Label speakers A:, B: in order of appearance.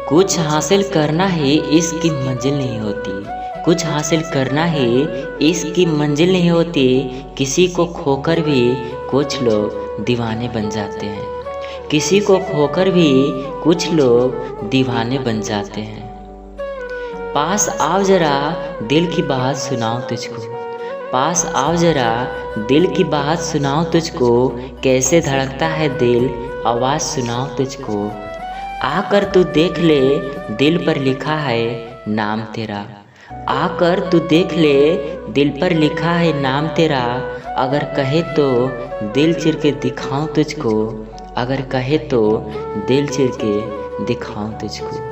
A: कुछ हासिल करना ही इसकी मंजिल नहीं होती, कुछ हासिल करना ही इसकी मंजिल नहीं होती। किसी को खोकर भी कुछ लोग दीवाने बन जाते हैं, किसी को खोकर भी कुछ लोग दीवाने बन जाते हैं। पास आओ जरा दिल की बात सुनाओ तुझको, पास आओ जरा दिल की बात सुनाओ तुझको, कैसे धड़कता है दिल आवाज़ सुनाओ तुझको। आकर तू देख ले दिल पर लिखा है नाम तेरा, आकर तू देख ले दिल पर लिखा है नाम तेरा। अगर कहे तो दिल चिर के दिखाऊं तुझको, अगर कहे तो दिल चिर के दिखाऊं तुझको।